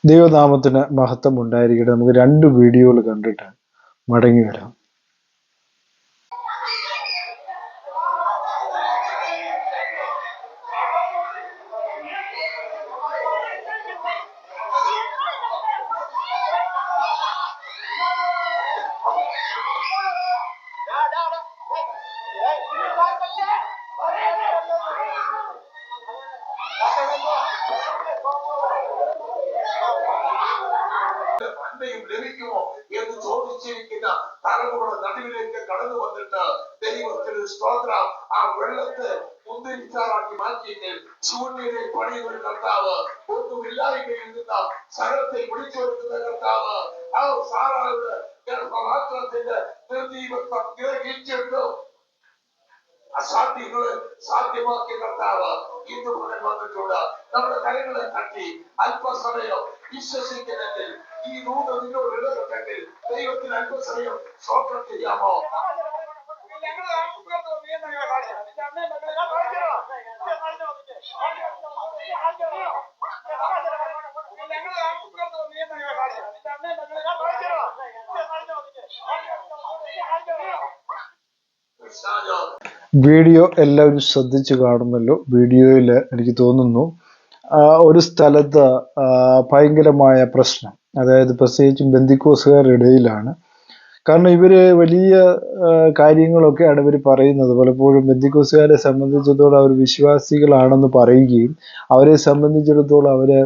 ദൈവനാമത്തിന് മഹത്വം ഉണ്ടായിരിക്കട്ടെ. നമുക്ക് 2 വീഡിയോകൾ കണ്ടിട്ട് മടങ്ങി വരാം. നന്മയും ലഭിക്കുമോ എന്ന് ചോദിച്ചിരിക്കുന്ന തലമുറയുടെ നടുവിലേക്ക് കടന്നു വന്നിട്ട് ദൈവത്തിന് സ്തോത്രം. ആ വെള്ളത്തെ മുന്തിരിച്ചാറാക്കി മാറ്റിയെങ്കിൽ ശൂന്യതയിൽ പണിയുന്ന ഒരു കർത്താവ്, ഒന്നുമില്ലായ്മയിൽ നിന്ന് സ്ഥലത്തെ വിളിച്ചൊരുക്കുന്ന കർത്താവ്, ആ സാറായുടെ ഗർഭപാത്രത്തിന്റെ നിർജീവത്വം ഗ്രഹിച്ചിട്ടു അസാധ്യങ്ങളെ സാധ്യമാക്കിയ കർത്താവ് ഇന്ന് മുതൽ വന്നിട്ടുണ്ട്. നമ്മുടെ കരങ്ങളെ തട്ടി അല്പസമയം വിശ്വസിക്കുന്നെങ്കിൽ ഈ ദൂത് നിന്നോട് ഇടപെട്ടെങ്കിൽ ദൈവത്തിന് അല്പസമയം സ്തോത്രം ചെയ്യാമോ? വീഡിയോ എല്ലാവരും ശ്രദ്ധിച്ചു കാണുമല്ലോ. വീഡിയോയിൽ എനിക്ക് തോന്നുന്നു ഒരു സ്ഥലത്ത് ഭയങ്കരമായ പ്രശ്നം, അതായത് പ്രത്യേകിച്ചും ബന്ധിക്കോസുകാരുടെ ഇടയിലാണ്. കാരണം ഇവര് വലിയ കാര്യങ്ങളൊക്കെയാണ് ഇവർ പറയുന്നത്. പലപ്പോഴും ബന്ധിക്കോസുകാരെ സംബന്ധിച്ചിടത്തോളം അവർ വിശ്വാസികളാണെന്ന് പറയുകയും അവരെ സംബന്ധിച്ചിടത്തോളം അവര്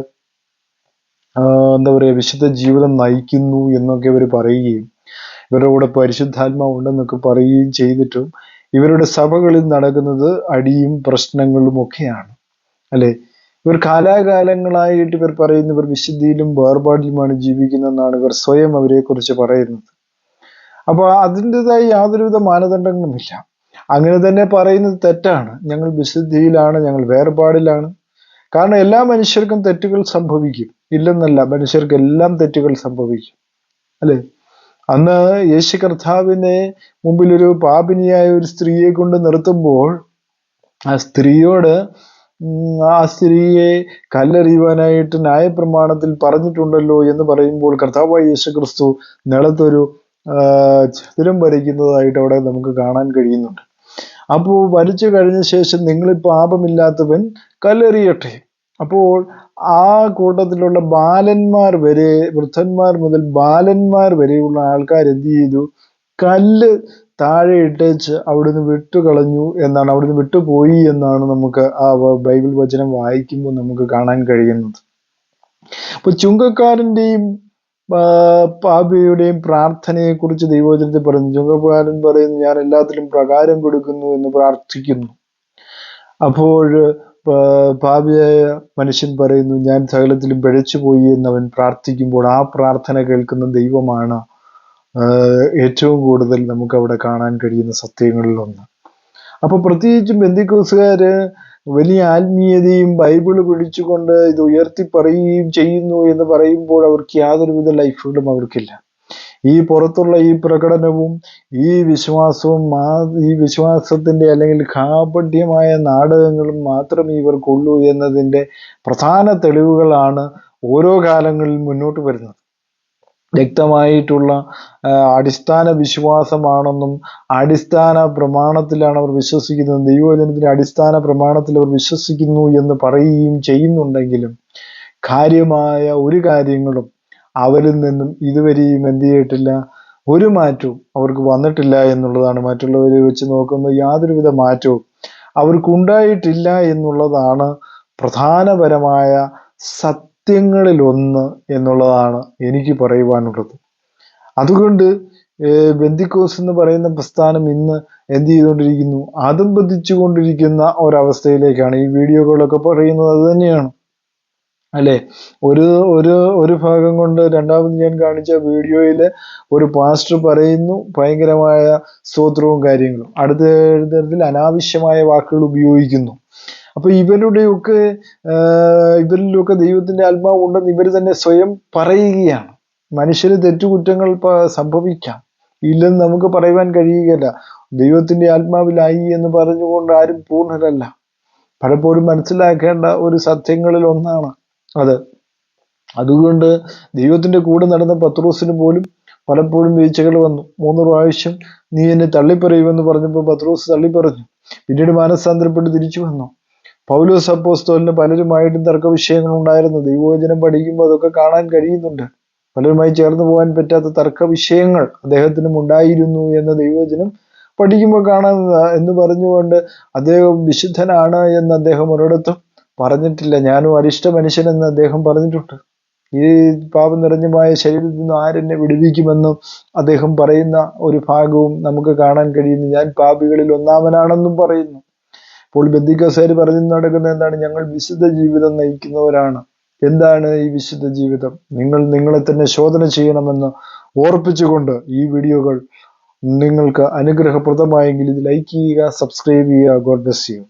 എന്താ പറയുക, വിശുദ്ധ ജീവിതം നയിക്കുന്നു എന്നൊക്കെ ഇവർ പറയുകയും ഇവരുടെ കൂടെ പരിശുദ്ധാത്മാവ് ഉണ്ടെന്നൊക്കെ പറയുകയും ചെയ്തിട്ടും ഇവരുടെ സഭകളിൽ നടക്കുന്നത് അടിയും പ്രശ്നങ്ങളും ഒക്കെയാണ്, അല്ലെ? ഇവർ കാലാകാലങ്ങളായിട്ട് ഇവർ പറയുന്നു ഇവർ വിശുദ്ധിയിലും വേർപാടിലുമാണ് ജീവിക്കുന്നതെന്നാണ് ഇവർ സ്വയം അവരെ കുറിച്ച് പറയുന്നത്. അപ്പോൾ അതിൻ്റെതായ യാതൊരുവിധ മാനദണ്ഡങ്ങളുമില്ല. അങ്ങനെ തന്നെ പറയുന്നത് തെറ്റാണ്. ഞങ്ങൾ വിശുദ്ധിയിലാണ്, ഞങ്ങൾ വേർപാടിലാണ്. കാരണം എല്ലാ മനുഷ്യർക്കും തെറ്റുകൾ സംഭവിക്കും, ഇല്ലെന്നല്ല, മനുഷ്യർക്ക് എല്ലാം തെറ്റുകൾ സംഭവിക്കും, അല്ലെ? അന്ന് യേശു കർത്താവിനെ മുമ്പിൽ ഒരു പാപിനിയായ ഒരു സ്ത്രീയെ കൊണ്ട് നിർത്തുമ്പോൾ ആ സ്ത്രീയോട് ആ സ്ത്രീയെ കല്ലെറിയുവാനായിട്ട് ന്യായപ്രമാണത്തിൽ പറഞ്ഞിട്ടുണ്ടല്ലോ എന്ന് പറയുമ്പോൾ കർത്താവായ യേശു ക്രിസ്തു നിലത്തൊരു ചതുരം വരയ്ക്കുന്നതായിട്ട് അവിടെ നമുക്ക് കാണാൻ കഴിയുന്നുണ്ട്. അപ്പോൾ വരച്ചു കഴിഞ്ഞ ശേഷം നിങ്ങൾ പാപമില്ലാത്തവൻ കല്ലെറിയട്ടെ. അപ്പോൾ ആ കൂട്ടത്തിലുള്ള ബാലന്മാർ വരെ, വൃദ്ധന്മാർ മുതൽ ബാലന്മാർ വരെയുള്ള ആൾക്കാർ എന്ത് ചെയ്തു? കല്ല് താഴെ ഇട്ടേച്ച് അവിടുന്ന് വിട്ടുകളഞ്ഞു എന്നാണ്, അവിടുന്ന് വിട്ടുപോയി എന്നാണ് നമുക്ക് ആ ബൈബിൾ വചനം വായിക്കുമ്പോൾ നമുക്ക് കാണാൻ കഴിയുന്നത്. അപ്പൊ ചുങ്കക്കാരൻ്റെയും പാപിയുടെയും പ്രാർത്ഥനയെ കുറിച്ച് ദൈവവചനത്തിൽ പറയുന്നു. ചുങ്കക്കാരൻ പറയുന്നു, ഞാൻ എല്ലാത്തിലും പ്രകാരം കൊടുക്കുന്നു എന്ന് പ്രാർത്ഥിക്കുന്നു. അപ്പോൾ പാപിയായ മനുഷ്യൻ പറയുന്നു, ഞാൻ സകലത്തിലും പിഴച്ചുപോയി എന്നവൻ പ്രാർത്ഥിക്കുമ്പോൾ ആ പ്രാർത്ഥന കേൾക്കുന്ന ദൈവമാണ് ഏറ്റവും കൂടുതൽ നമുക്ക് അവിടെ കാണാൻ കഴിയുന്ന സത്യങ്ങളിലൊന്ന്. അപ്പൊ പ്രത്യേകിച്ചും ബന്ധിക്കോസുകാര് വലിയ ആത്മീയതയും ബൈബിള് പിടിച്ചുകൊണ്ട് ഇത് ഉയർത്തി പറയുകയും ചെയ്യുന്നു എന്ന് പറയുമ്പോൾ അവർക്ക് യാതൊരുവിധ ലൈഫുകളും അവർക്കില്ല. ഈ പുറത്തുള്ള ഈ പ്രകടനവും ഈ വിശ്വാസവും ഈ വിശ്വാസത്തിന്റെ അല്ലെങ്കിൽ കാപട്യമായ നാടകങ്ങളും മാത്രമേ ഇവർക്കുള്ളൂ എന്നതിൻ്റെ പ്രധാന തെളിവുകളാണ് ഓരോ കാലങ്ങളിൽ മുന്നോട്ട് വരുന്നത്. വ്യക്തമായിട്ടുള്ള അടിസ്ഥാന വിശ്വാസമാണെന്നും അടിസ്ഥാന പ്രമാണത്തിലാണ് അവർ വിശ്വസിക്കുന്നത്, ദൈവവചനത്തിന്റെ അടിസ്ഥാന പ്രമാണത്തിൽ അവർ വിശ്വസിക്കുന്നു എന്ന് പറയുകയും ചെയ്യുന്നുണ്ടെങ്കിലും കാര്യമായ ഒരു കാര്യങ്ങളും അവരിൽ നിന്നും ഇതുവരെയും എന്ത് ചെയ്തിട്ടില്ല, ഒരു മാറ്റവും അവർക്ക് വന്നിട്ടില്ല എന്നുള്ളതാണ്. മറ്റുള്ളവരെ വെച്ച് നോക്കുമ്പോൾ യാതൊരുവിധ മാറ്റവും അവർക്കുണ്ടായിട്ടില്ല എന്നുള്ളതാണ് പ്രധാനപരമായ സത്യങ്ങളിലൊന്ന് എന്നുള്ളതാണ് എനിക്ക് പറയുവാനുള്ളത്. അതുകൊണ്ട് ബെന്തിക്കോസ് എന്ന് പറയുന്ന പ്രസ്ഥാനം ഇന്ന് എന്ത് ചെയ്തുകൊണ്ടിരിക്കുന്നു? അതമ്പതിച്ചു കൊണ്ടിരിക്കുന്ന ഒരവസ്ഥയിലേക്കാണ്. ഈ വീഡിയോകളൊക്കെ പറയുന്നത് അത് തന്നെയാണ്, അല്ലെ? ഒരു ഭാഗം കൊണ്ട് രണ്ടാമത് ഞാൻ കാണിച്ച വീഡിയോയിൽ ഒരു പാസ്റ്റർ പറയുന്നു ഭയങ്കരമായ സ്തോത്രവും കാര്യങ്ങളും, അടുത്ത തരത്തിൽ അനാവശ്യമായ വാക്കുകൾ ഉപയോഗിക്കുന്നു. അപ്പൊ ഇവരിലൊക്കെ ദൈവത്തിന്റെ ആത്മാവ് ഉണ്ടെന്ന് ഇവർ തന്നെ സ്വയം പറയുകയാണ്. മനുഷ്യന് തെറ്റുകുറ്റങ്ങൾ സംഭവിക്കാം, ഇല്ലെന്ന് നമുക്ക് പറയുവാൻ കഴിയുകയില്ല. ദൈവത്തിന്റെ ആത്മാവിലായി എന്ന് പറഞ്ഞുകൊണ്ട് ആരും പൂർണ്ണരല്ല. പലപ്പോഴും മനസ്സിലാക്കേണ്ട ഒരു സത്യങ്ങളിൽ ഒന്നാണ് അത്. അതുകൊണ്ട് ദൈവത്തിന്റെ കൂടെ നടന്ന പത്രോസിന് പോലും പലപ്പോഴും വീഴ്ചകൾ വന്നു. 3 പ്രാവശ്യം നീ എന്നെ തള്ളിപ്പറയുമെന്ന് പറഞ്ഞപ്പോൾ പത്രോസ് തള്ളിപ്പറഞ്ഞു. പിന്നീട് മാനസാന്തരപ്പെട്ട് തിരിച്ചു വന്നു. പൗലോസ് അപ്പോസ്തലന് പലരുമായിട്ടും തർക്ക വിഷയങ്ങൾ ഉണ്ടായിരുന്നു. ദൈവവചനം പഠിക്കുമ്പോൾ അതൊക്കെ കാണാൻ കഴിയുന്നുണ്ട്. പലരുമായി ചേർന്ന് പോകാൻ പറ്റാത്ത തർക്ക വിഷയങ്ങൾ അദ്ദേഹത്തിനും ഉണ്ടായിരുന്നു എന്ന് ദൈവവചനം പഠിക്കുമ്പോൾ കാണാവുന്നതാ. എന്ന് പറഞ്ഞുകൊണ്ട് അദ്ദേഹം വിശുദ്ധനാണ് എന്ന് അദ്ദേഹം ഒരിടത്തും പറഞ്ഞിട്ടില്ല. ഞാനും അരിഷ്ട മനുഷ്യനെന്ന് അദ്ദേഹം പറഞ്ഞിട്ടുണ്ട്. ഈ പാപം നിറഞ്ഞുമായ ശരീരത്തിൽ നിന്ന് ആരെന്നെ വിടുവിക്കുമെന്നും അദ്ദേഹം പറയുന്ന ഒരു ഭാഗവും നമുക്ക് കാണാൻ കഴിയുന്നു. ഞാൻ പാപികളിൽ ഒന്നാമനാണെന്നും പറയുന്നു. ഇപ്പോൾ ബന്ധിക്കോസുകാർ പറഞ്ഞു നടക്കുന്നത് എന്താണ്? ഞങ്ങൾ വിശുദ്ധ ജീവിതം നയിക്കുന്നവരാണ്. എന്താണ് ഈ വിശുദ്ധ ജീവിതം? നിങ്ങൾ നിങ്ങളെ തന്നെ ശോധന ചെയ്യണമെന്ന് ഓർപ്പിച്ചുകൊണ്ട് ഈ വീഡിയോകൾ നിങ്ങൾക്ക് അനുഗ്രഹപ്രദമായെങ്കിൽ ഇത് ലൈക്ക് ചെയ്യുക, സബ്സ്ക്രൈബ് ചെയ്യുക. God bless you.